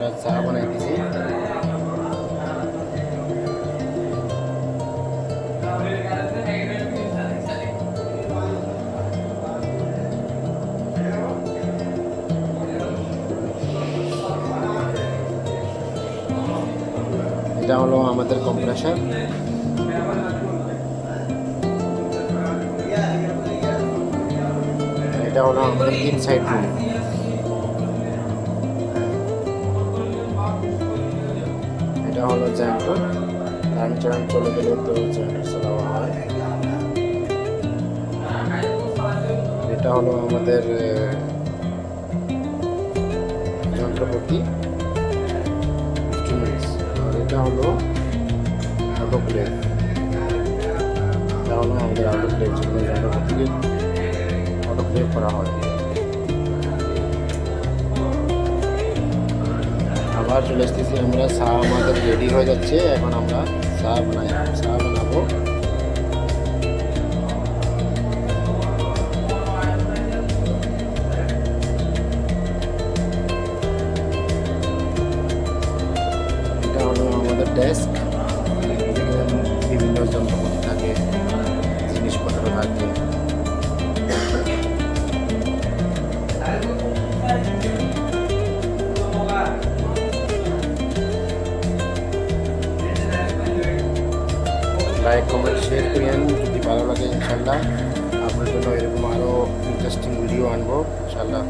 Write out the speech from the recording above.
চা বানাইতেছি। এটা হলো আমাদের কম্প্রেসার। এটা হলো আমাদের ইনসাইড রুম। এটা হলো জেনারেটর। কারেন্ট চলে গেলে তো জেনারেটর চালানো হয়। এটা হলো আমাদের যন্ত্রপাতি ইনস্ট্রুমেন্টস। আর এটা হলো অটোক্লেভ। এটা হলো আমাদের অটোক্লেভ, যেগুলো যন্ত্রপাতিকে অটোক্লেভ করা হয়। আবার চলে আসতেছি আমরা। চা আমাদের রেডি হয়ে যাচ্ছে। এখন আমরা চা বানাবো। এটা হলো আমাদের ডেস্ক। বিভিন্ন যন্ত্রপাতি থাকে, জিনিসপত্র থাকে। লাইক, কমেন্ট, শেয়ার করেন যদি ভালো লাগে। ইনশাল্লাহ আপনার জন্য এরকম আরও ইন্টারেস্টিং ভিডিও আনবো ইনশাল্লাহ।